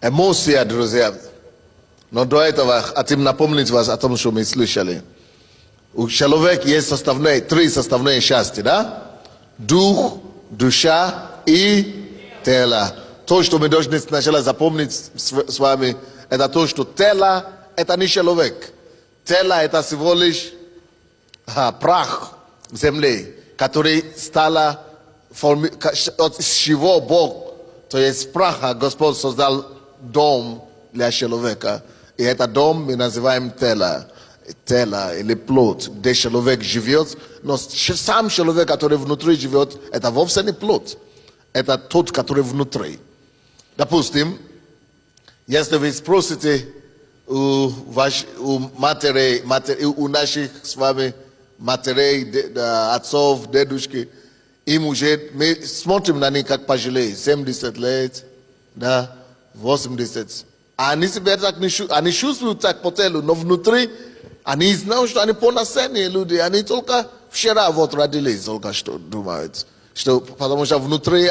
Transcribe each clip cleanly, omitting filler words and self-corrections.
Эмоция, друзья. Но до этого хотим напомнить вас о том, что мы слышали. У человека есть три составные части, да? Дух, душа и тело. То, что мы должны сначала запомнить с вами, это то, что тело – это не человек. Тело – это всего лишь прах земли, который стал, с чего Бог, то есть праха, Господь создал дом для человека. И этот дом мы называем тело. Тело или плоть, где человек живет. Но сам человек, который внутри живет, это вовсе не плоть. Это тот, который внутри. Допустим, если вы спросите у матерей, у наших с вами матерей, отцов, дедушки, им уже, мы смотрим на них как пожилые, 70 лет, да, 80. Они себя так они чувствуют так по телу, но внутри они знают, что они полноценные люди, они только вчера вот родились, только что думают, что, потому что внутри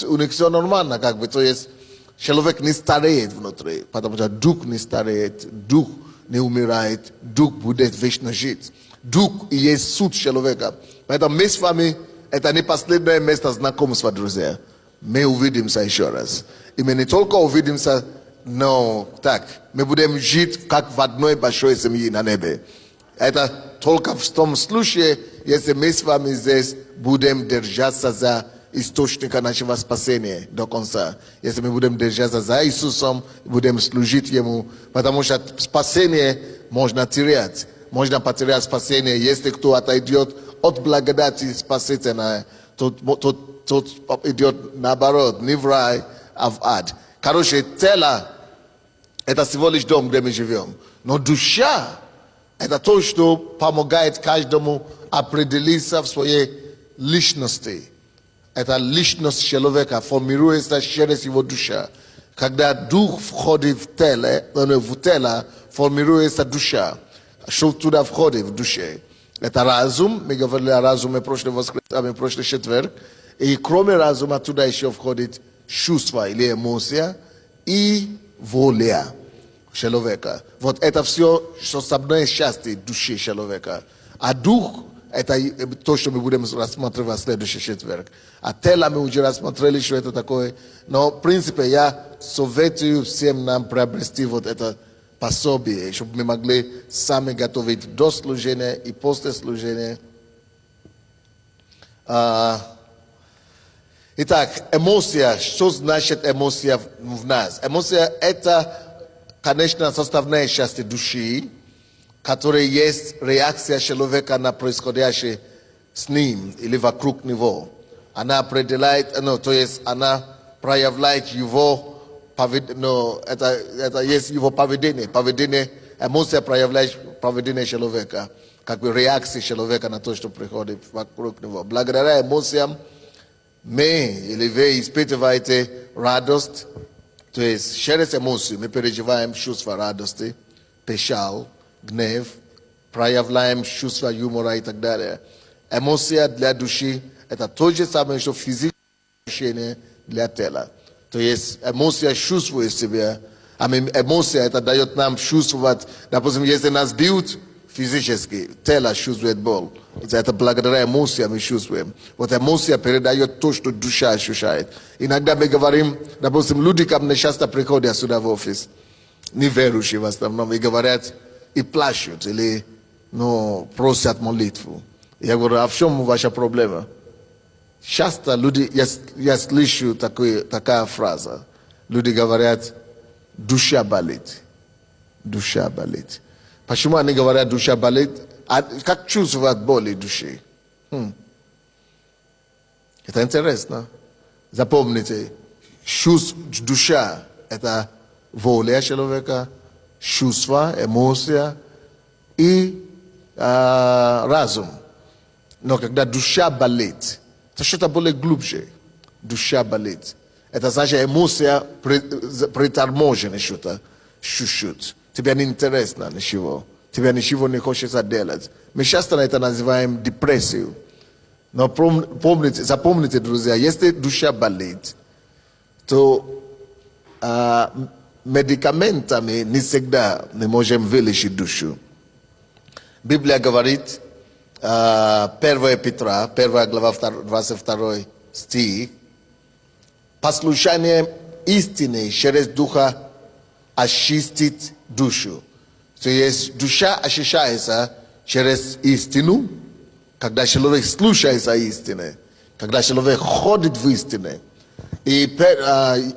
у них все нормально, как бы, то есть человек не стареет внутри, потому что дух не стареет, дух не умирает, дух будет вечно жить. Дух и есть суть человека. Поэтому мы с вами, это не последнее место знакомства, друзья. Мы увидимся еще раз. И мы не только увидимся, но так, мы будем жить как в одной большой семье на небе. Это только в том случае, если мы с вами здесь будем держаться за источника нашего спасения до конца. Если мы будем держаться за Иисусом, будем служить Ему, потому что спасение можно терять. Можно потерять спасение, если кто отойдет от благодати спасительной, тот идет наоборот, не в рай, а в ад. Короче, тело – это всего лишь дом, где мы живем. Но душа – это то, что помогает каждому определиться в своей личности. Это личность человека формируется через его душа. Когда дух входит в тело, формируется душа. Что туда входит в душе? Это разум, мы говорили о разуме прошлый четверг. И кроме разума туда еще входит чувство или эмоция и воля человека. Вот это все составные части души человека. А дух – это то, что мы будем рассматривать в следующий четверг. А тело мы уже рассмотрели, что это такое. Но, в принципе, я советую всем нам приобрести вот это пособие, чтобы мы могли сами готовить до служения и после служения. Итак, эмоция. Что значит эмоция в нас? Эмоция – это, конечно, составная часть души, которая есть реакция человека на происходящее с ним или вокруг него. Она определяет, то есть она проявляет его это есть его поведение. Эмоция проявляет поведение человека, как бы реакция человека на то, что приходит вокруг него. Благодаря эмоциям мы или вы испытываете радость, то есть через эмоции мы переживаем чувство радости, печаль, гнев, проявляем чувство юмора и так далее. Эмоция для души – это то же самое, что физическое ощущение для тела. То есть эмоция чувствует себя, эмоция это дает нам чувствовать, допустим, если нас бьют физически, тело чувствует боль. Это благодаря эмоциям мы чувствуем. Вот эмоция передает то, что душа ощущает. Иногда мы говорим, допустим, люди ко мне часто приходят сюда в офис, неверующие в основном, и говорят, и плачут, или просят молитву. Я говорю, а в чем ваша проблема? Часто люди, я слышу такая фраза. Люди говорят, душа болит. Душа болит. Почему они говорят, душа болит? А как чувствовать боли души? Это интересно. Запомните, душа – это воля человека, чувства, эмоция и разум. Но когда душа болит, это что-то более глубже. Душа болит. Это значит, эмоция приторможена что-то, чуть-чуть. Тебе не интересно ничего. Тебе ничего не хочется делать. Мы часто это называем депрессию. Но помните, запомните, друзья, если душа болит, то медикаментами не всегда не можем вылечить душу. Библия говорит, 1 Петра, 1 глава, 22 стих, послушание истины через Духа очистит душу. То есть душа очищается через истину, когда человек слушается истины, когда человек ходит в истине. И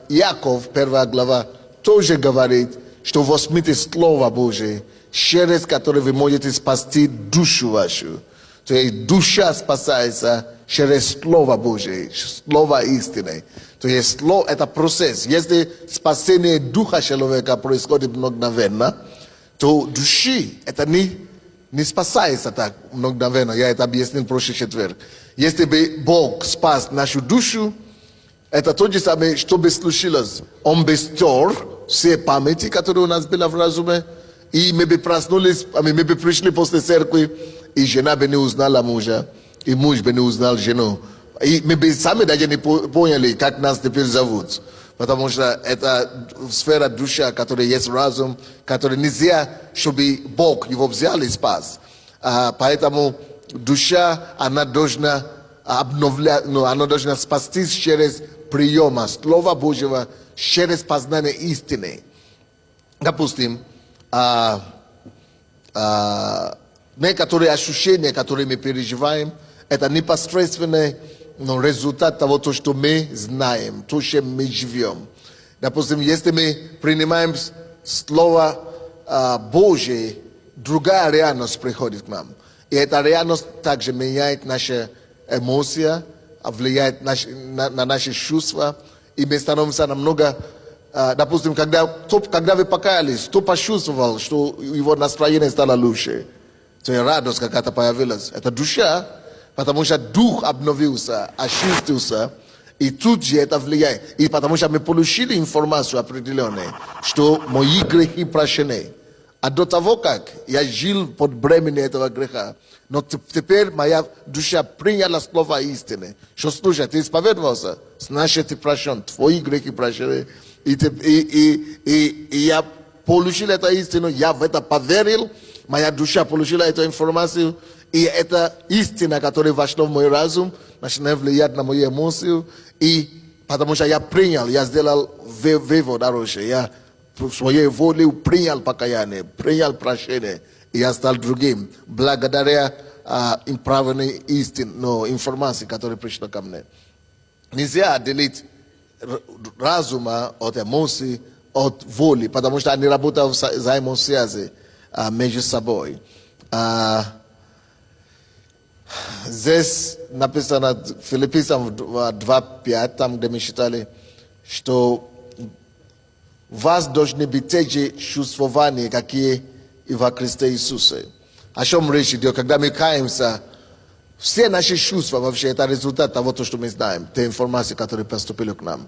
Яков, 1 глава, тоже говорит, что возьмите Слово Божие, через которое вы можете спасти душу вашу. То есть душа спасается через Слово Божие, Слово истины. То есть слово, это процесс. Если спасение духа человека происходит мгновенно, то души это не спасается так мгновенно. Я это объяснил в прошлый четверг. Если бы Бог спас нашу душу, это то же самое, что бы случилось. Он бы стер все памяти, которые у нас были в разуме, и мы бы проснулись, мы бы пришли после церкви, и жена бы не узнала мужа, и муж бы не узнал жену. И мы бы сами даже не поняли, как нас теперь зовут. Потому что это сфера душа, которая есть разум, который нельзя, чтобы Бог его взял и спас. Поэтому душа, она должна обновлять, она должна спастись через прием Слова Божьего, через познание истины. Допустим, некоторые ощущения, которые мы переживаем, это непосредственный результат того, что мы знаем, то, что мы живем. Допустим, если мы принимаем Слово Божие, другая реальность приходит к нам. И эта реальность также меняет наши эмоции, влияет на наши чувства. И мы становимся намного... Допустим, когда вы покаялись, кто почувствовал, что его настроение стало лучше? То есть радость какая-то появилась. Это душа, потому что дух обновился, очистился, и тут же это влияет. И потому что мы получили информацию определенную, что мои грехи прощены. А до того, как я жил под бременем этого греха, но теперь моя душа приняла слово истины. Что слушай, ты исповедовался, значит ты прощен, твои грехи прощены. И я получил эту истину, я в это поверил, моя душа получила эту информацию, и это истина, которая вошла в мой разум, начинает влиять на мои эмоции, и потому что я принял, я сделал вывод хороший, я своей волей принял покаяние, принял прощение, и я стал другим, благодаря правильной информации, которая пришла ко мне. Нельзя отделить разума от эмоций, от воли, потому что они работают взаимосвязи между собой. Здесь написано в Филиппийцам 2:5, там, где мы читали, что у вас должны быть те же чувствования, какие и во Христе Иисусе. О чем речь идет? Когда мы каемся, все наши чувства вообще это результат того, что мы знаем, те информации, которые поступили к нам.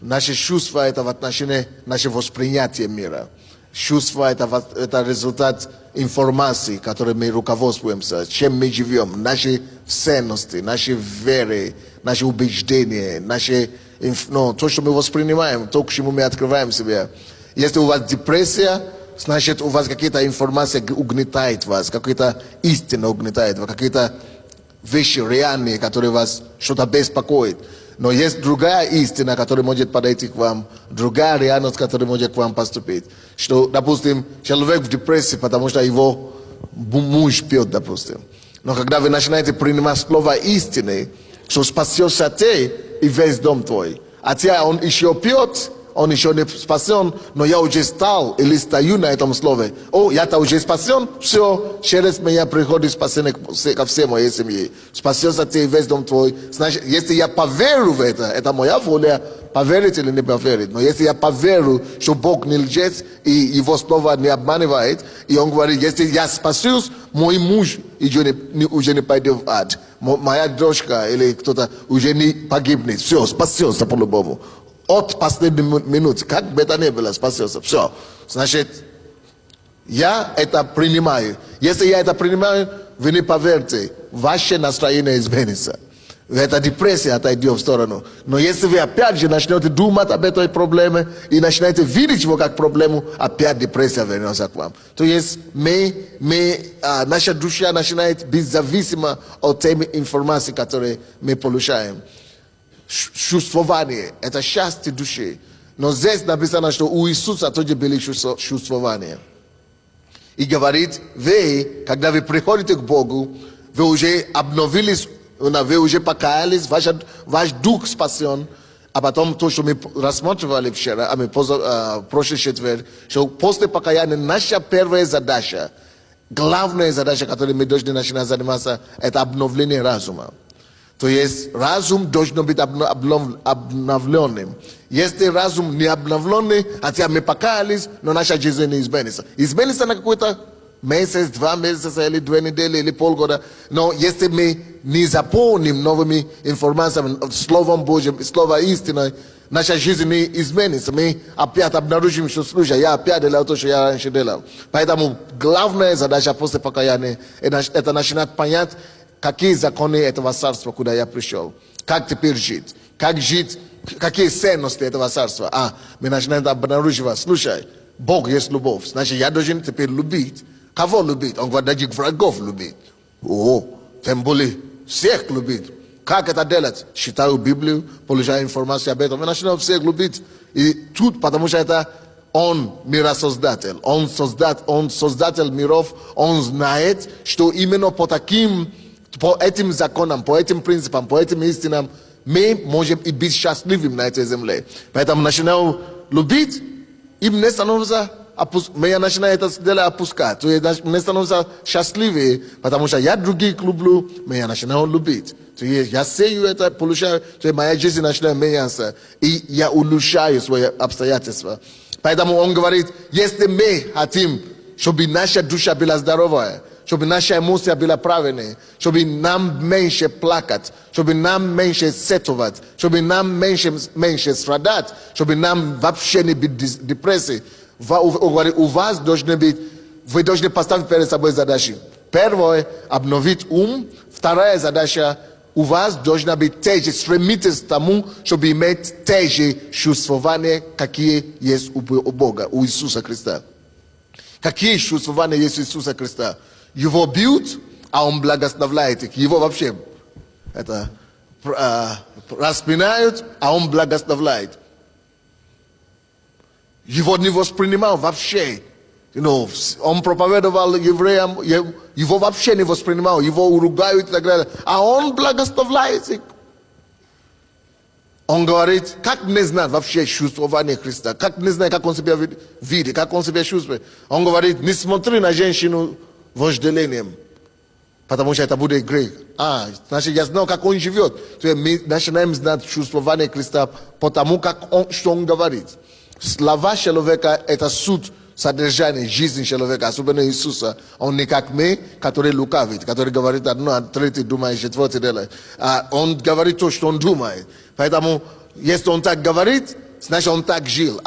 Наши чувства это в отношении нашего восприятия мира. Чувства это результат информации, которой мы руководствуемся, чем мы живем, наши ценности, наши веры, наши убеждения, то, что мы воспринимаем, то, к чему мы открываем себя. Если у вас депрессия, значит, у вас какие-то информации угнетает вас, какая-то истина угнетает вас, какие-то вещи реальные, которые вас что-то беспокоит. Но есть другая истина, которая может подойти к вам, другая реальность, которая может к вам поступить. Что, допустим, человек в депрессии, потому что его муж пьет, допустим. Но когда вы начинаете принимать слово истины, что спасешься ты и весь дом твой. А тебя он еще пьет, on еще не спасен, но я уже стал или стою на этом слове. О, я-то уже спасен, все, через меня приходит спасение ко всей моей семье. Спасется ты весь дом твой. Значит, если я поверю в это моя воля, поверить или не поверить. Но если я поверю, что Бог не лжец и его слово не обманывает, и он говорит, если я спасусь, мой муж уже не пойдет в ад. Моя дочка или кто-то уже не погибнет. Все, спасется по-любому. От последней минуты, как бы это ни было, спасется. Все. Значит, я это принимаю. Если я это принимаю, вы не поверьте, ваше настроение изменится. Эта депрессия отойдет в сторону. Но если вы опять же начнете думать об этой проблеме и начинаете видеть его как проблему, опять депрессия вернется к вам. То есть наша душа начинает быть зависима от той информации, которую мы получаем. Чувствование – это счастье души. Но здесь написано, что у Иисуса тоже были чувствования. И говорит, вы, когда вы приходите к Богу, вы уже обновились, вы уже покаялись, ваш дух спасен. А потом то, что мы рассматривали вчера, прошлый четверг, что после покаяния наша первая задача, главная задача, которой мы должны начинать заниматься, это обновление разума. То есть разум должен быть обновленным. Если разум не обновленный, хотя мы покаялись, но наша жизнь не изменится. Изменится на какой-то месяц, 2 месяца, или 2 недели, или полгода. Но если мы не заполним новыми информациями, Словом Божьим, Словом истиной, наша жизнь не изменится. Мы опять обнаружим, что слушай, я опять делал то, что я раньше делал. Поэтому главная задача после покаяния – это начинать понять, какие законы этого царства, куда я пришел. Как теперь жить? Как жить? Какие ценности этого царства? Мы начинаем обнаруживать. Слушай, Бог есть любовь. Значит, я должен теперь любить. Кого любить? Он говорит, даже врагов любить. Тем более всех любить. Как это делать? Читаю Библию, получаю информацию об этом. Мы начинаем всех любить. И тут, потому что это Он миросоздатель. Он создатель миров. Он знает, что именно по этим законам, по этим принципам, по этим истинам мы можем и быть счастливыми на этой земле. Поэтому начинаю любить, и мне становится, я начинаю это дело опускать. То есть мне становится счастливее, потому что я других люблю, я начинаю любить. То есть я сею это, получаю, то есть моя жизнь начинает меняться, и я улучшаю свои обстоятельства. Поэтому он говорит, если мы хотим, чтобы наша душа была здоровая, чтобы наша эмоция была правильная, чтобы нам меньше плакать, чтобы нам меньше сетовать, чтобы нам меньше страдать, чтобы нам вообще не быть депрессией. У вас должны быть, вы должны поставить перед собой задачи. Первое – обновить ум. Вторая задача – у вас должна быть те же, стремитесь к тому, чтобы иметь те же чувствования, какие есть у Бога, у Иисуса Христа. Какие чувствования есть у Иисуса Христа? Его бьют, а он благословляет их. Его вообще распинают, а он благословляет. Его не воспринимал вообще. Он проповедовал евреям, его вообще не воспринимал, его ругают и так далее. А он благословляет их. Он говорит, как не знать вообще чувствование Христа, как не знать, как он себя видит, как он себя чувствует. Он говорит, не смотри на женщину вожделением, потому что это будет грех. Значит, я знал, как он живет. То есть мы начинаем знать чувствование Христа, потому что он говорит. Слова человека – это суть содержания жизни человека, особенно Иисуса. Он не как мы, который лукавит, который говорит одно, а третье думает, четвертое делает. Он говорит то, что он думает. Поэтому, если он так говорит, значит, он так жил.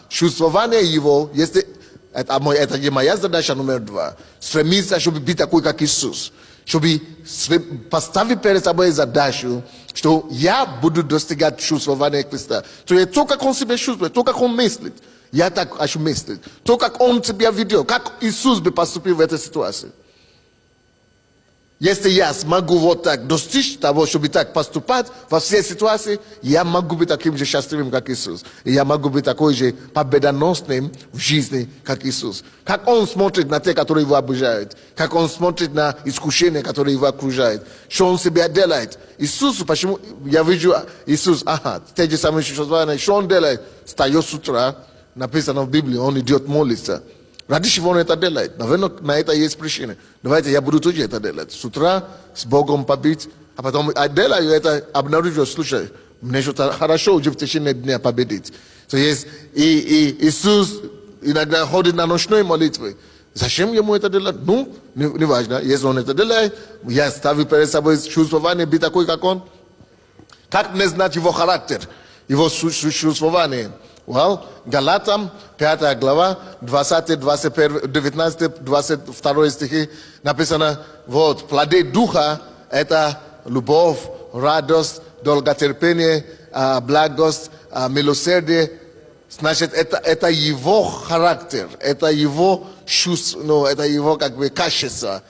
Чувствование его, если... Это моя задача номер 2. Стремиться, чтобы быть такой, как Иисус. Чтобы поставить перед собой задачу, что я буду достигать чувствования Христа. То есть то, как он себя чувствует, то, как он мыслит. Я так хочу мыслить. То, как он себя ведет, как Иисус бы поступил в этой ситуации. Если я смогу вот так достичь того, чтобы так поступать во всей ситуации, я могу быть таким же счастливым, как Иисус. И я могу быть такой же победоносным в жизни, как Иисус. Как Он смотрит на те, которые Его обижают. Как Он смотрит на искушения, которые Его окружают. Что Он себя делает. Иисус, почему я вижу Иисус, те же самые чувства, что Он делает? Встает с утра, написано в Библии, Он идет молиться. Ради чего он это делает? Наверное, на это есть причины. Давайте я буду тоже это делать. С утра с Богом побить, а потом делаю это, обнаружу, слушай, мне что-то хорошо уже в течение дня победить. То есть и Иисус иногда ходит на ночной молитвы. Зачем ему это делать? Ну, не важно. Если он это делает, я ставлю перед собой чувствование, быть такой, как он. Как мне знать его характер, его чувствование? Well, Галатам, 5 глава, 20, 21, 19, 22 стихи написано, вот, плоды Духа – это любовь, радость, долготерпение, благость, милосердие. Значит, это его характер, это его чувство, ну, это его как бы качество.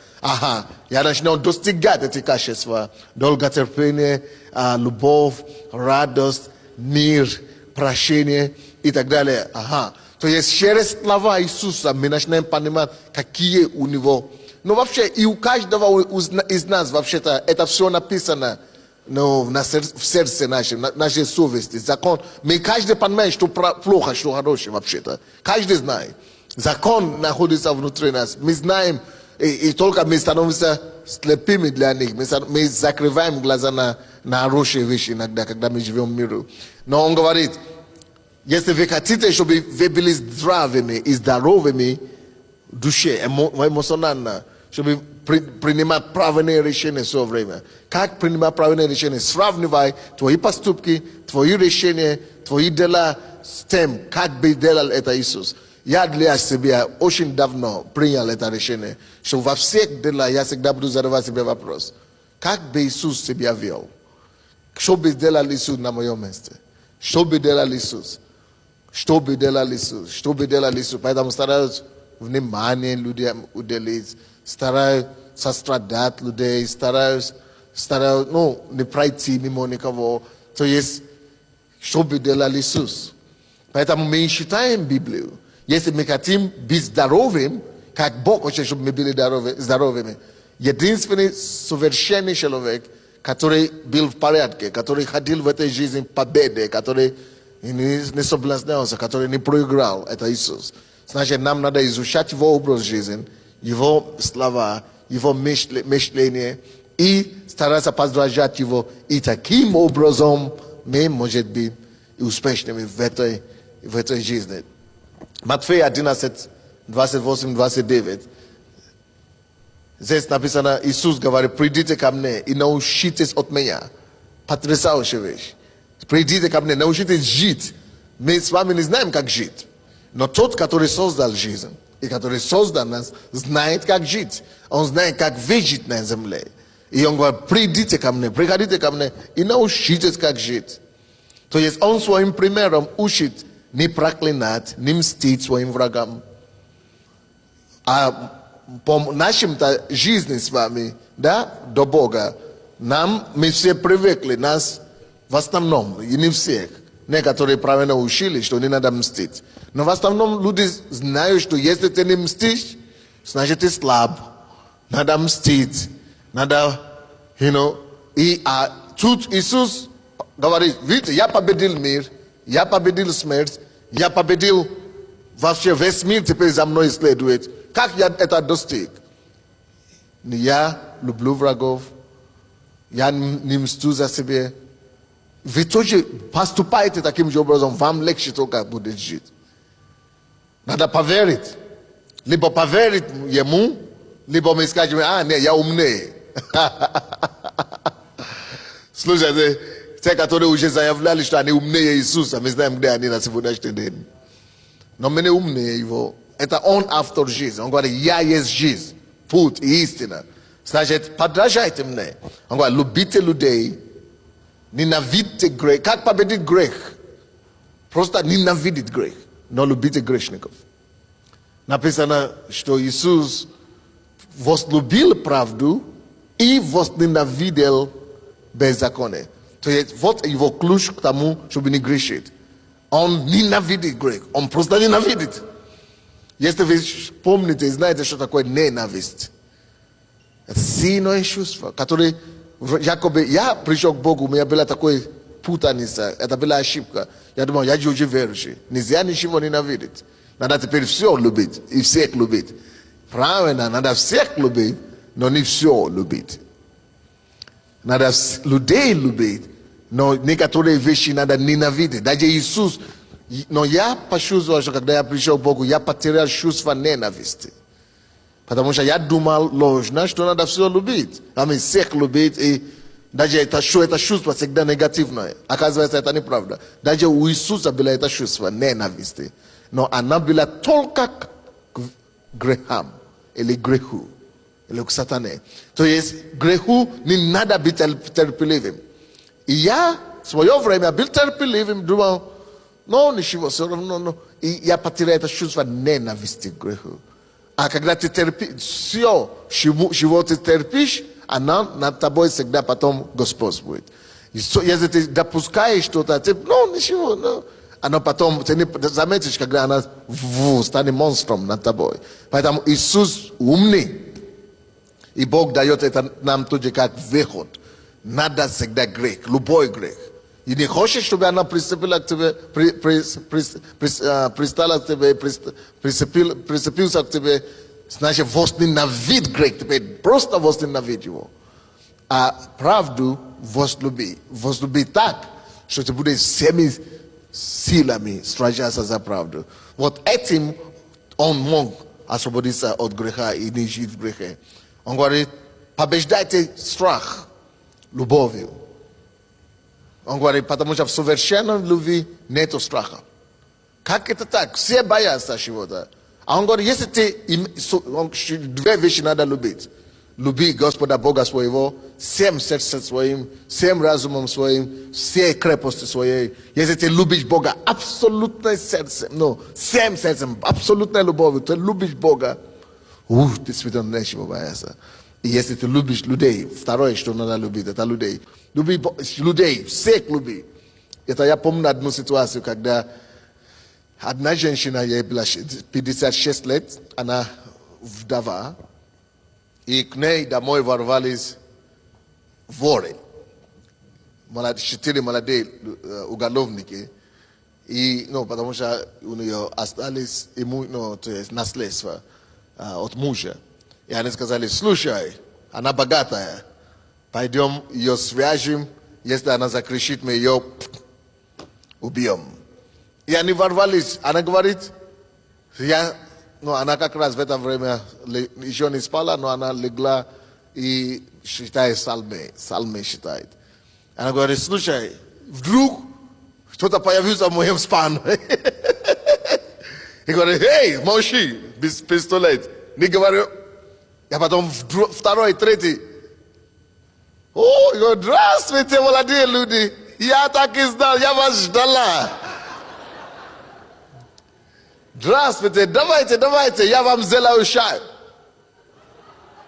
Я начну достигать эти качества. Долготерпение, любовь, радость, мир, прощение и так далее. То есть через слова Иисуса мы начинаем понимать, какие у него. Но вообще и у каждого из нас вообще-то это все написано в сердце нашем, на нашей совести. Закон. Мы каждый понимает, что плохо, что хорошее вообще-то. Каждый знает. Закон находится внутри нас. Мы знаем, и только мы становимся слепыми для них. Мы закрываем глаза на хорошие вещи иногда, когда мы живем в мире. Но он говорит, если вы хотите, чтобы вы были здравыми и здоровыми в душе, эмоционально, чтобы принимать правильные решения все время. Как принимать правильные решения? Сравнивай твои поступки, твои решения, твои дела с тем, как бы делал это Иисус. Я для себя очень давно принял это решение, что во всех делах я всегда буду задавать себе вопрос. Как бы Иисус себя вел? Что бы делал Иисус на моем месте? Что бы делал Иисус? Что бы делал Иисус? Что бы делал Иисус? Поэтому стараюсь внимание людей уделить, стараюсь сострадать людей, стараюсь, не пройти мимо никого. То есть, что бы делал Иисус? Поэтому мы читаем Библию. Если мы хотим быть здоровым, как Бог хочет, чтобы мы были здоровыми, единственный совершенный человек, который был в порядке, который ходил в этой жизни победы, который не соблазнялся, который не проиграл, это Иисус. Значит, нам надо изучать его образ жизни, его слова, его мышление и стараться подражать его. И таким образом мы, может быть, успешными в этой жизни. Матфея 11, 28, 29. Здесь написано, Иисус говорит, придите ко мне и научитесь от меня. Потрясающая вещь. Придите ко мне, научитесь жить. Мы с вами не знаем, как жить. Но тот, который создал жизнь, и который создал нас, знает, как жить. Он знает, как выжить на земле. И он говорит, придите ко мне, приходите ко мне и научитесь, как жить. То есть он своим примером учит не проклинать, не мстить своим врагам. А по нашим-то жизни с вами, да, до Бога, мы все привыкли, нас в основном, и не всех, некоторые правильно учили, что не надо мстить. Но в основном люди знают, что если ты не мстишь, значит ты слаб. Надо мстить. Надо, И тут Иисус говорит, видите, я победил мир, я победил смерть, я победил вообще весь мир теперь за мной следует. Как я это достиг? Я люблю врагов, я не мстю за себя. Вы тоже поступаете таким же образом, вам легче только будет жить. Надо поверить. Либо поверить ему, либо мы скажем, нет, я умнее. Слушайте, те, которые уже заявляли, что они умнее Иисуса, мы знаем, где они на сегодняшний день. Но мы не умнее его. Это он автор жизни. Он говорит, я есть жизнь, путь и истина. Значит, подражайте мне. Он говорит, любите людей, ненавидьте грех. Как победить грех? Просто ненавидеть грех, но любите грешников. Написано, что Иисус возлюбил правду I was ninavidel bezakone. To jest what его ключ к тому, чтобы не грешить. Он ненавидит грех. Он просто ненавидит. Если вы помните и знаете, что такое ненависть. Это сильное чувство, которое якобы я пришел к Богу, у меня была такая путаница, это была ошибка. Я думал, я же уже верующий. Нельзя ничего ненавидеть. Надо теперь все любить и всех любить. Правильно, надо всех любить, но не все любить. Надо людей любить, но некоторые вещи надо ненавидеть. Даже Иисус, но я почувствовал, что когда я пришел к Богу, я потерял чувство ненависти. Потому что я думал ложно, что надо все любить. Всех любить, и даже это чувство всегда негативное. Оказывается, это неправда. Даже у Иисуса было это чувство ненависти. Но она была только к грехам, или греху, или к сатане. То есть греху не надо быть терпеливым. И я в свое время был терпеливым, думал, ну ничего, все равно. И я потерял это чувство ненависти к греху. А когда ты терпишь, все, чего ты терпишь, она над тобой всегда потом Господь будет. Если ты допускаешь что-то, ты, ну ничего, ну. Оно потом, ты не заметишь, когда она станет монстром над тобой. Поэтому Иисус умный. И Бог дает это нам тоже как выход. Надо всегда грех, любой грех. И не хочешь, чтобы она приступила к тебе, пристала к тебе, прицепился к тебе, значит, возненавидь грех, теперь просто возненавидь его. А правду возлюби. Возлюби так, что ты будешь всеми силами сражаться за правду. Вот этим он мог освободиться от греха и не жить в грехе. Он говорит, побеждайте страх любовью. Он говорит, потому что в совершенной любви нету страха. Как это так? Все боятся чего-то. А он говорит, если ты, две вещи надо любить. Люби Господа Бога своего, всем сердцем своим, всем разумом своим, всей крепости своей. Если ты любишь Бога абсолютным сердцем, всем сердцем, абсолютной любовью, ты любишь Бога, действительно нечего бояться. И если ты любишь людей, второе, что надо любить, это людей. Люби людей, всех люби. Это я помню одну ситуацию, когда одна женщина, ей было 56 лет, она вдова, и к ней домой ворвались воры. 4 молодые уголовники. И, потому что у нее остались то есть наследство от мужа. И они сказали, слушай, она богатая, пойдем ее свяжем, если она закричит, мы ее убьем. И они ворвались, она говорит, она как раз в это время еще не спала, но она легла и считает псалмы считает. Она говорит, слушай, вдруг кто-то появился в моем спальне. И говорит, эй, молчи, без пистолет. Не говорю. Я потом второй, третий. О, я говорю, здравствуйте, молодые люди. Я так и знал, я вас ждала. Здравствуйте, давайте, я вам сделаю чай.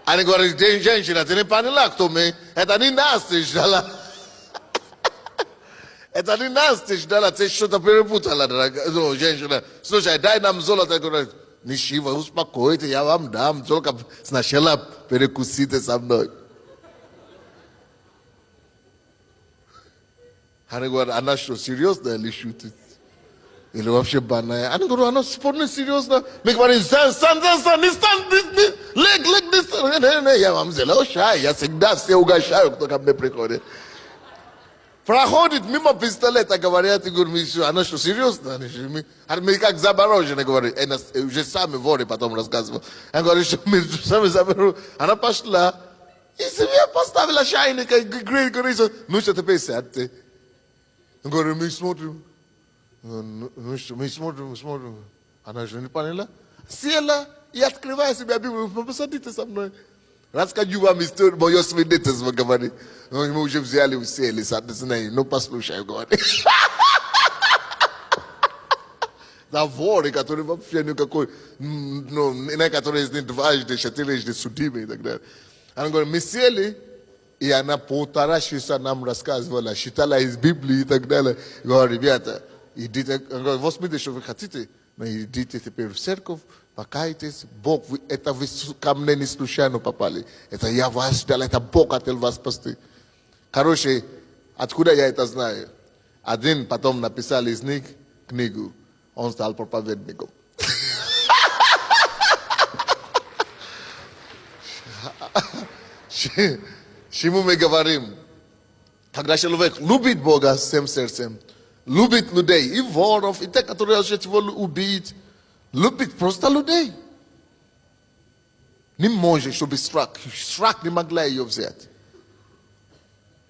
Они говорят, женщина, ты не поняла, кто мы? Это не нас ты ждала. Это не нас ты ждала, ты что-то перепутала, дорогая. Женщина, слушай, дай нам золото. Говорит, ничего, успокойте, я вам дам. Только сначала перекусите со мной. Они говорят, она что, серьезно или шутит? Или вообще банная? Они говорят, она вполне серьезно. Мы говорим, стань, не стань, лег, не стань. Я вам сделал чай, я всегда все угощаю, кто ко мне приходит. Проходит мимо пистолета, говорят, и говорят, она что, серьезно? Мы как заморожены, говорят, уже сами воры потом рассказывают. Она говорит, что мы сами заморожены. Она пошла, и себе поставила чайник, и говорит, ну что теперь сядьте. Я говорю, мы смотрим. Ну что, мы смотрим. Она же не поняла. Села и открывая себя Библию, посадите со мной. Расскажу вам историю, мое свидетельство, говорит. Мы уже взяли, сели, садись, ну послушай, говорит. Да воры, которые вообще никакой, некоторые из них дважды, четырежды судимы и так далее. Она говорит, мы сели, и она 1,5 часа нам рассказывала, читала из Библии и так далее. Говорит, ребята, идите, она говорит, возьмите, что вы хотите, но идите теперь в церковь, покайтесь, Бог, это вы ко мне не случайно попали. Это я вас ждал, это Бог хотел вас спасти. Короче, откуда я это знаю? Один потом написал из них книгу, он стал проповедником. Чему мы говорим? Когда человек любит Бога всем сердцем, любит людей, и воров, и те, которые хотят его убить, любит просто людей. Не может, чтобы страх не могла ее взять.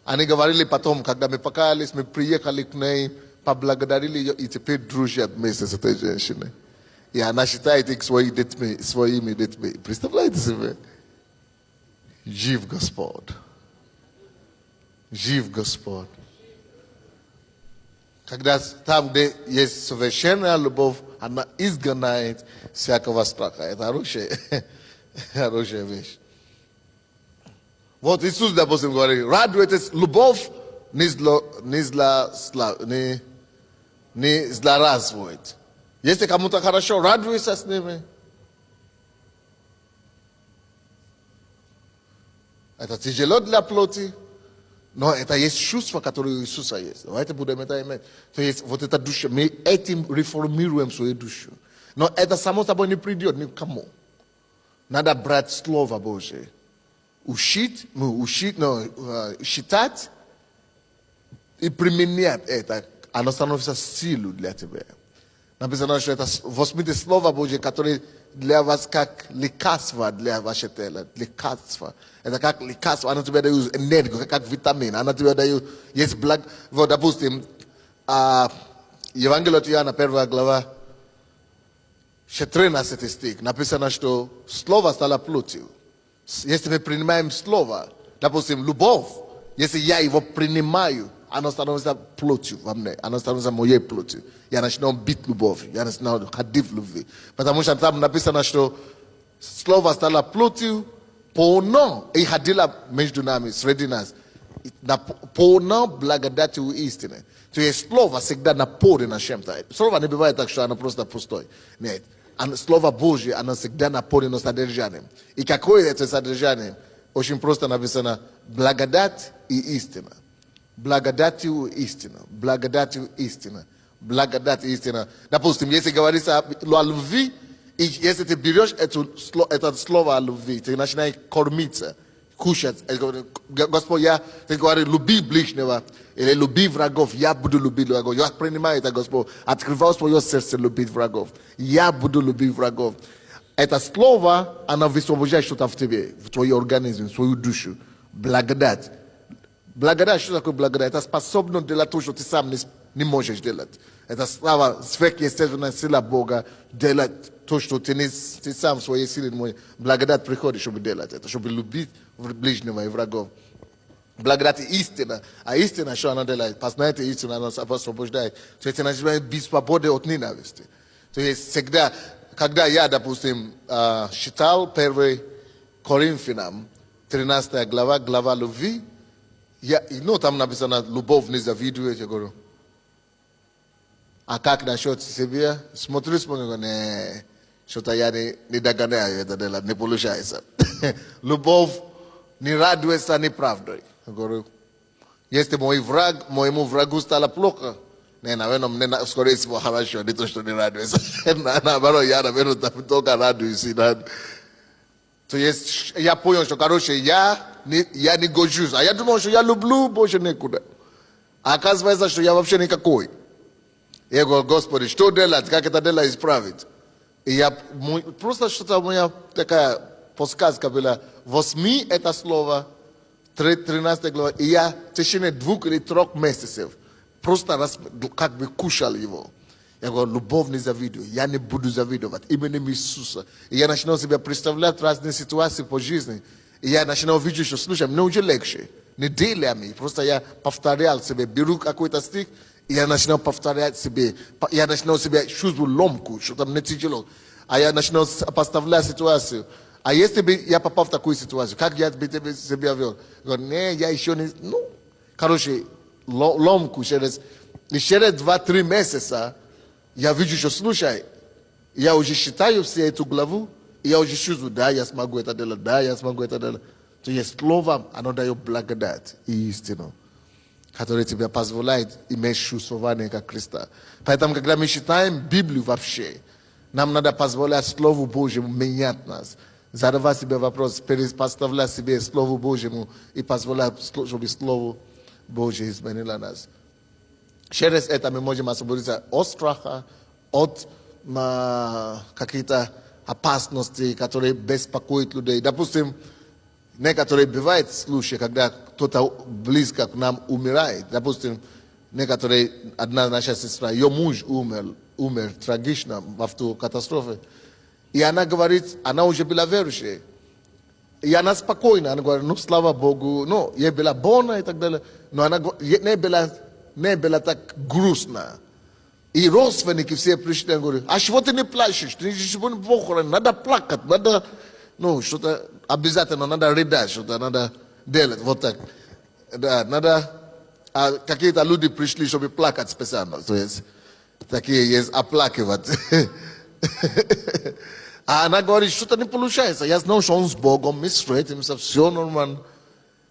Они говорили потом, когда мы покаялись, мы приехали к ней, поблагодарили ее, и теперь дружат вместе с этой женщиной. И она считает их своими детьми. Представляете себе? Жив Господь. Жив Господь. Когда там, где есть совершенная любовь, она изгоняет всякого страха. Это хорошая вещь. Вот Иисус, допустим, говорит, радуйтесь, любовь не злорадствует. Если кому-то хорошо, радуйся с ними. Это тяжело для плоти, но это есть чувство, которое у Иисуса есть. Давайте будем это иметь. То есть вот эта душа, мы этим реформируем свою душу. Но это само собой не придет никому. Надо брать Слово Божие. Считать и применять это. Оно становится силой для тебя. Написано, что это возьмите Слово Божие, которое для вас как лекарство для вашего тела. Лекарство. Это как лекарство. Оно тебе дает энергию, как витамин. Оно тебе дает, есть благ. Вот, допустим, Евангелие от Иоанна, 1 глава, 13 стих. Написано, что Слово стало плотью. Если мы принимаем Слово, допустим, любовь, если я его принимаю, оно становится плотью во мне, оно становится моей плотью. Я начинаю бить любовь, я начинаю ходить в любви. Потому что там написано, что Слово стало плотью, полно и ходило между нами, среди нас. Полно благодатью истины. То есть Слово всегда наполнено чем-то. Слово не бывает так, что оно просто пустое. Нет. Слово Божье, оно всегда наполнено содержанием. И какое это содержание? Очень просто написано благодать и истина. Благодатью и истина. Благодатью и истина. Благодать и истина. Допустим, если говорится о любви, и если ты берешь это слово о любви, ты начинаешь кормиться, кушать. Господь, ты говоришь, люби ближнего, или люби врагов, я буду любить врагов. Я принимаю это, Господь. Открывай свое сердце любить врагов. Я буду любить врагов. Это слово, оно высвобождает что-то в тебе, в твой организм, в свою душу. Благодать. Благодать, что такое благодать? Это способность делать то, что ты сам не можешь делать. Это слава, сверхъестественная сила Бога делать то, что ты сам в своей силе не можешь. Благодать приходит, чтобы делать это, чтобы любить ближнего и врагов. Благодать истина. А истина, что она делает? Познайте истину, она освобождает. То есть она начинает быть свободой от ненависти. То есть всегда, когда я, допустим, читал 1 Коринфянам, 13 глава любви, там написано, любовь не завидует, я говорю. А как насчет себя? Смотрю, не, что-то я не догоняю это делать, не получается. Любовь не радуется ни правдой. Я говорю, если моему врагу стало плохо, наверное, мне, скорее всего, хорошо, не то, что не радуется. Наоборот, я, наверное, только радуюсь. То есть я понял, что, короче, я не гожусь. А я думал, что я люблю больше некуда. А оказывается, что я вообще никакой. Я говорю, Господи, что делать? Как это дело исправить? И я просто что-то у меня такая подсказка была. Возьми это слово, 13 глава, и я в течение 2 или 3 месяцев просто как бы кушал его. Я говорю, любовь не завидую, я не буду завидовать именем Иисуса. И я начинал себе представлять разные ситуации по жизни. И я начинал видеть, что, слушай, мне уже легче. Неделями. Просто я повторял себе, беру какой-то стих, и я начинал повторять себе. Я начинал себе чувствовать ломку, что там не тяжело. А я начинал поставлять ситуацию. А если бы я попал в такую ситуацию, как я бы себя вел? Говорю, не, я еще не... Ну, короче, ломку через 2-3 месяца я вижу, что, слушай, я уже считаю все эту главу, и я уже чувствую, да, я смогу это делать, да, я смогу это делать. То есть слово, оно дает благодать и истину, которая тебе позволяет иметь чувствование как Христа. Поэтому, когда мы читаем Библию вообще, нам надо позволять Слову Божьему менять нас. Задавать себе вопрос, поставлять себе Слову Божьему и позволять, чтобы Слово Божье изменило нас. Через это мы можем освободиться от страха, от каких-то опасностей, которые беспокоят людей. Допустим, некоторые бывают случаи, когда кто-то близко к нам умирает. Допустим, одна наша сестра, ее муж умер трагично в автокатастрофе. И она говорит, она уже была верующей. И она спокойна, она говорит, ну, слава Богу, ну, ей была больно и так далее. Но она не была так грустно. И родственники все пришли и говорят, а чего ты не плачешь? Ты ничего не похорон, надо плакать, надо, ну, что-то обязательно надо рыдать, что-то надо делать, вот так. Да, надо, а какие-то люди пришли, чтобы плакать специально, то есть, такие есть оплакивать. А она говорит, что-то не получается. Я знаю, что он с Богом, мы встретимся, все нормально.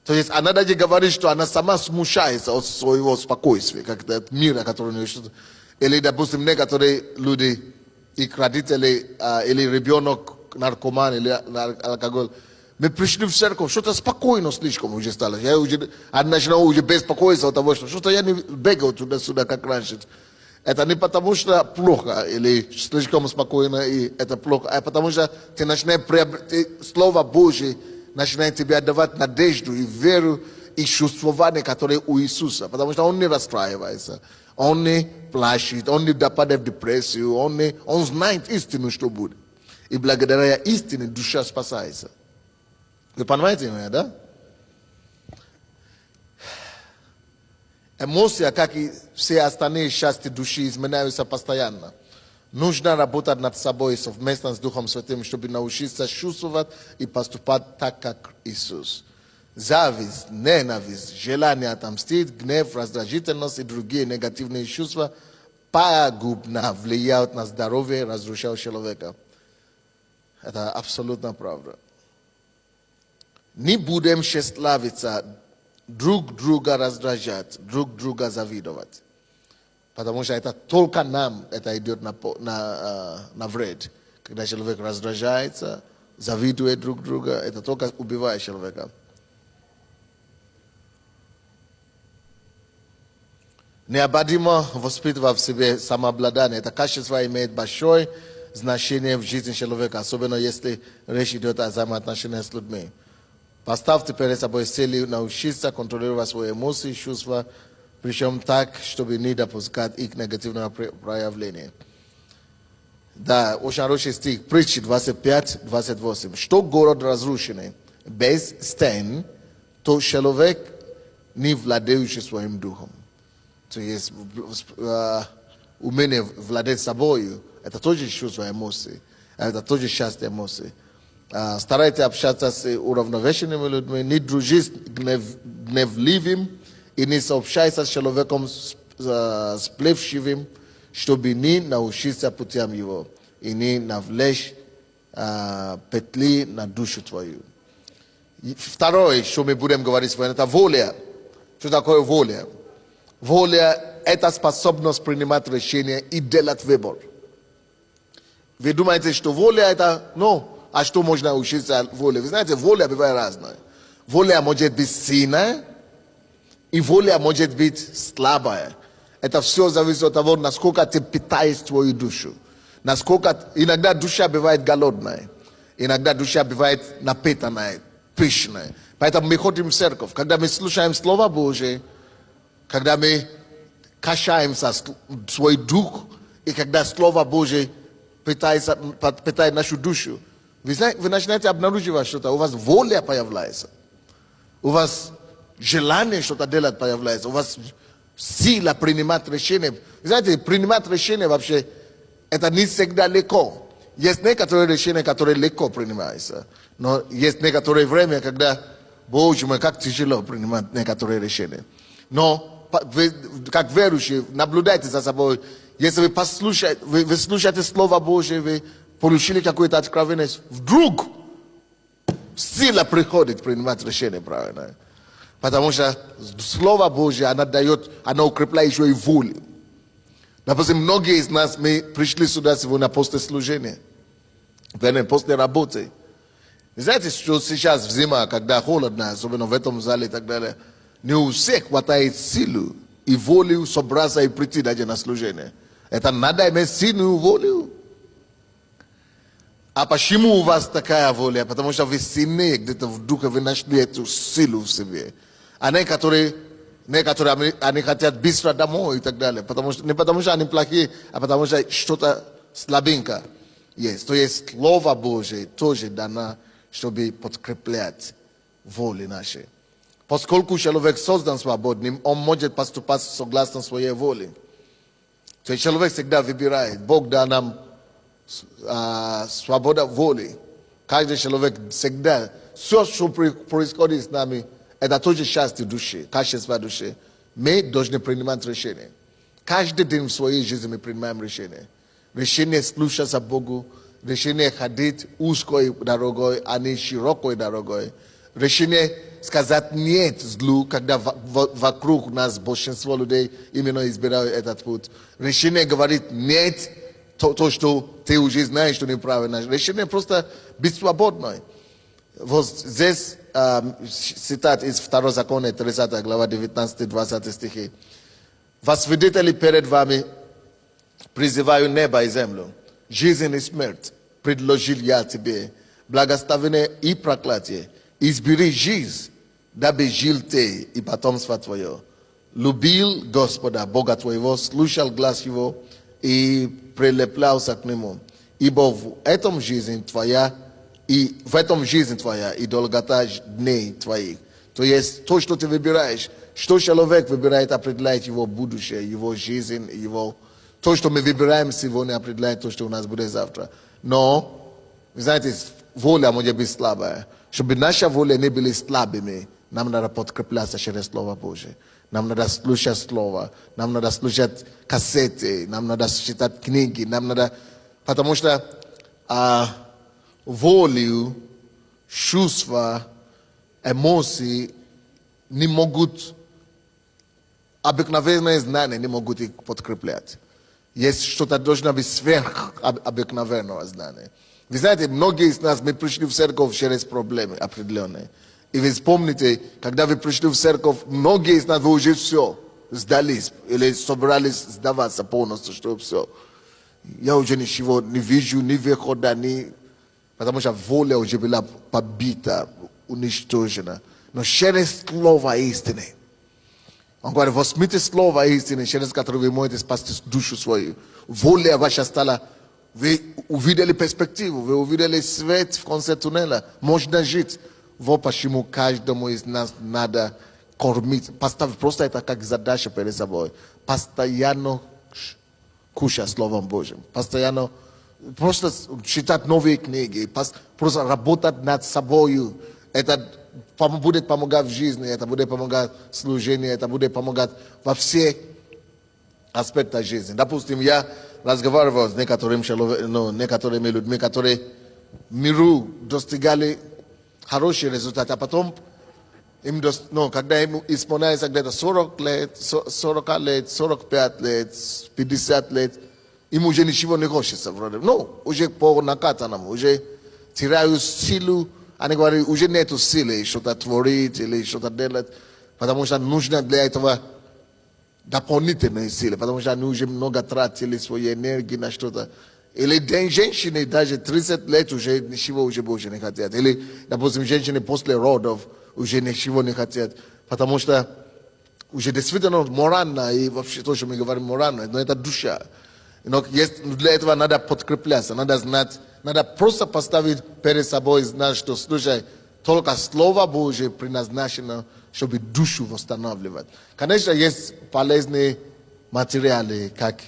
То есть она даже говорит, что она сама смущается от своего спокойствия, как от мира, который у нее что-то. Или, допустим, некоторые люди, их родители, или ребенок наркоман, или алкоголь. Мы пришли в церковь, что-то спокойно слишком уже стало. Я уже начинал уже беспокоиться от того, что я не бегал туда-сюда, как раньше. Это не потому, что плохо, или слишком спокойно, и это плохо, а потому что ты начинаешь Слово Божье начинает тебе давать надежду и веру, и чувствование, которое у Иисуса. Потому что Он не расстраивается, Он не плачет, Он не падает в депрессию, Он знает истину, что будет. И благодаря истине душа спасается. Вы понимаете меня, да? Эмоции, как и все остальные части души, изменяются постоянно. Нужно работать над собой совместно с Духом Святым, чтобы научиться чувствовать и поступать так, как Иисус. Зависть, ненависть, желание отомстить, гнев, раздражительность и другие негативные чувства пагубно влияют на здоровье и разрушают человека. Это абсолютно правда. Не будем тщеславиться, друг друга раздражать, друг друга завидовать. Потому что это только нам это идет на вред. Когда человек раздражается, завидует друг друга, это только убивает человека. Необходимо воспитывать в себе самообладание. Это качество имеет большое значение в жизни человека, особенно если речь идет о взаимоотношениях с людьми. Поставьте перед собой целью научиться контролировать свои эмоции и чувства, причем так, чтобы не допускать их негативного проявления. Да, очень хороший стих, Притчи 25-28. Что город разрушенный без стен, то человек, не владеющий своим духом. То есть умение владеть собой, это тоже чувство эмоций, это тоже счастье эмоций. Старайтесь общаться с уравновешенными людьми, не дружить гневливым и не сообщайся с человеком сплевшивым, чтобы не научиться путям его и не навлечь петли на душу твою. Второе, что мы будем говорить сегодня, это воля. Что такое воля? Воля – это способность принимать решения и делать выбор. Вы думаете, что воля – это, а что можно учиться от воли? Вы знаете, воля бывает разная. Воля может быть сильная, и воля может быть слабая. Это все зависит от того, насколько ты питаешь твою душу. Иногда душа бывает голодная, иногда душа бывает напитанная, пышная. Поэтому мы ходим в церковь. Когда мы слушаем Слово Божие, когда мы качаемся свой дух, и когда Слово Божие питает нашу душу, вы начинаете обнаруживать что-то, у вас воля появляется, у вас желание что-то делать появляется, у вас сила принимать решения. Вы знаете, принимать решения вообще, это не всегда легко. Есть некоторые решения, которые легко принимаются. Но есть некоторое время, когда, Боже мой, как тяжело принимать некоторые решения. Но вы, как верующие, наблюдайте за собой. Если вы послушаете, вы слушаете Слово Божие, вы получили какое-то откровение, вдруг сила приходит принимать решение правильно. Потому что Слово Божье, оно дает, оно укрепляет еще и волю. Допустим, многие из нас, мы пришли сюда сегодня после служения, вернее, после работы. И знаете, что сейчас в зима, когда холодно, особенно в этом зале и так далее, не у всех хватает силу и волю собраться и прийти даже на служение. Это надо иметь сильную волю. А почему у вас такая воля? Потому что вы сильнее где-то в духе, вы нашли эту силу в себе. А некоторые они хотят быстро домой и так далее. Не потому что они плохие, а потому что что-то слабенько есть. То есть Слово Божие тоже дано, чтобы подкреплять воли наши. Поскольку человек создан свободным, он может поступать согласно своей воле. То есть человек всегда выбирает. Бог дал нам свобода воли. Каждый человек всегда, все, что происходит с нами, это тоже счастье души, качество души. Мы должны принимать решения. Каждый день в своей жизни мы принимаем решения. Решение слушаться Богу, решение ходить узкой дорогой, а не широкой дорогой. Решение сказать нет злу, когда вокруг нас большинство людей именно избирают этот путь. Решение говорить нет, то, что ты уже знаешь, что неправильно. Решение просто быть свободной. Вот здесь цитат из 2 Закона, 30 глава, 19-20 стихи. «Во свидетели перед вами призываю небо и землю. Жизнь и смерть предложил я тебе, благословение и проклятие. Избери жизнь, дабы жил ты и потомство твое. Любил Господа, Бога твоего, слушал глаз его и прилеплялся к нему. Ибо в этом жизнь твоя и долгота дней твоих». То есть то, что ты выбираешь, что человек выбирает, определяет его будущее, его жизнь, то, что мы выбираем сегодня, определяет то, что у нас будет завтра. Но, вы знаете, воля может быть слабая. Чтобы наша воля не были слабыми, нам надо подкрепляться через Слово Божие. Нам надо слушать Слово, нам надо слушать кассеты, нам надо читать книги, потому что волю, чувства, эмоции не могут, обыкновенные знания не могут их подкреплять. Есть что-то должно быть сверхобыкновенного знания. Вы знаете, многие из нас, мы пришли в церковь через проблемы определенные. И вы вспомните, когда вы пришли в церковь, многие из нас, вы уже все сдались или собрались сдаваться полностью, что все. Я уже ничего не вижу, ни выхода, потому что воля уже была побита, уничтожена. Но через Слово истины. Он говорит, возьмите Слово истины, через которое вы можете спасти душу свою. Воля ваша стала, вы увидели перспективу, вы увидели свет в конце туннеля. Можно жить. Вот почему каждому из нас надо кормить. Поставить просто это как задача перед собой. Постоянно кушать Словом Божьим. Постоянно просто читать новые книги. Просто работать над собой. Это будет помогать в жизни, это будет помогать в служении, это будет помогать во всех аспектах жизни. Допустим, я разговаривал с некоторыми людьми, которые в миру достигали хороший результат, а потом, когда им исполняется где-то 40 лет, 40 лет, 45 лет, 50 лет, им уже ничего не хочется. Уже по накатанному, уже теряют силу, они говорят, уже нету силы что-то творить или что-то делать, потому что нужно для этого дополнительные силы, потому что они уже много тратили своей энергии на что-то. Или женщины даже 30 лет уже ничего уже больше не хотят. Или, допустим, женщины после родов уже ничего не хотят. Потому что уже действительно морально, и вообще то, что мы говорим морально, но это душа. Но для этого надо подкрепляться, надо знать, надо просто поставить перед собой, знать, что, слушай, только Слово Божие предназначено, чтобы душу восстанавливать. Конечно, есть полезные материалы, как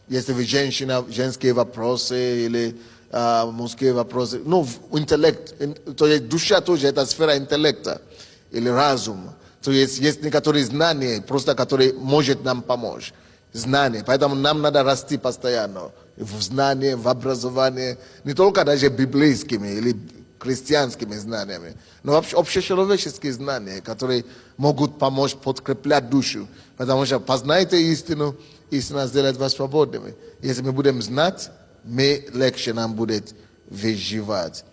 если вы женщина, женские вопросы или muzkie вопросы. Ну, интеллект, то есть душа тоже это сфера интеллекта или разума. То есть некоторые знания, просто которые может нам помочь. Знания. Поэтому нам надо расти постоянно. В знании, в образовании. Не только даже библейскими или христианскими знаниями, но общечеловеческие знания, которые могут помочь подкреплять душу. Потому что познайте истину, истина сделает вас свободными. Если мы будем знать, легче нам будет выживать.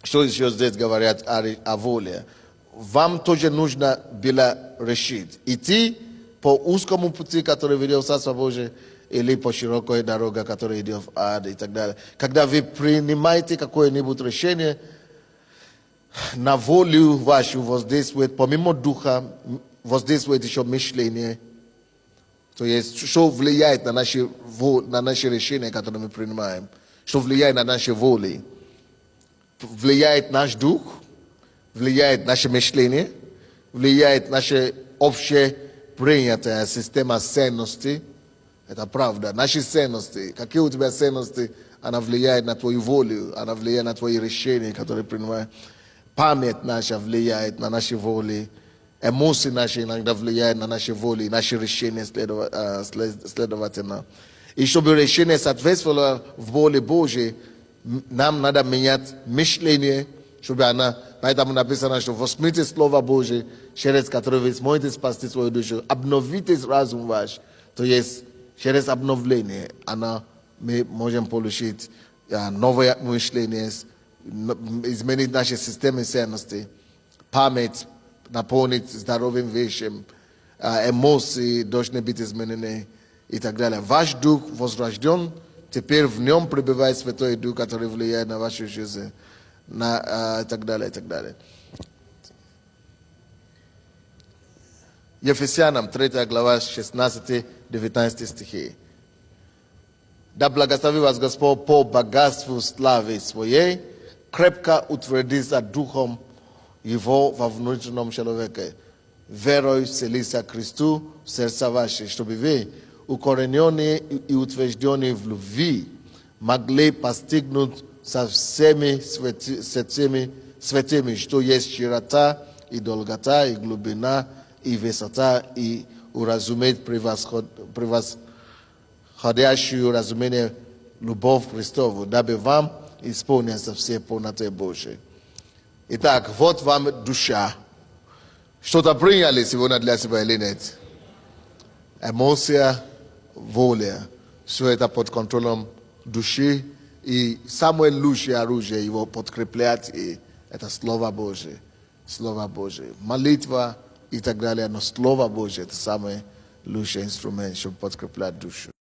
Что еще здесь говорят о воле? Вам тоже нужно было решить, идти по узкому пути, который ведет в Царство Божие, или по широкой дороге, которая идет в ад и так далее. Когда вы принимаете какое-нибудь решение, на волю вашу воздействует, помимо духа, воздействует еще мышление. То есть, что влияет на наши решения, которые мы принимаем, что влияет на наши воли. Влияет наш дух, влияет наше мышление, влияет наша общепринятая система ценностей. Это правда. Наши ценности, какие у тебя ценности, она влияет на твою волю, она влияет на твои решения, которые принимаешь. Память наша влияет на наши воли. Эмоции наши иногда влияют на наши воли, наши решения следовательно. И чтобы решение соответствовало воле Божьей, нам надо менять мышление, чтобы она, поэтому написано, что возьмите Слово Божие, через которое вы сможете спасти свою душу, обновите разум ваш, то есть через обновление мы можем получить новое мышление, изменить наши системы ценностей, память наполнить здоровым вещам, эмоции должны быть изменены и так далее. Ваш дух возрожден, теперь в нем пребывает Святой Дух, который влияет на вашу жизнь, и так далее, и так далее. Ефесянам 3 глава 16-19 стихи. Да благослови вас Господь по богатству славы Своей, крепко утвердится Духом Его во внутреннем человеке, верой вселиться Христу в сердца ваши, чтобы вы, укорененные и утвержденные в любви, могли постигнуть со всеми святыми, что есть широта и долгота, и глубина, и высота, и уразуметь превосходящую разумение любовь Христову, дабы вам исполниться все полноты Божией. Итак, вот вам душа. Что-то приняли сегодня для себя или нет? Эмоция, воля. Все это под контролем души. И самое лучшее оружие его подкреплять, и это Слово Божие. Слово Божие. Молитва и так далее. Но Слово Божие – это самый лучший инструмент, чтобы подкреплять душу.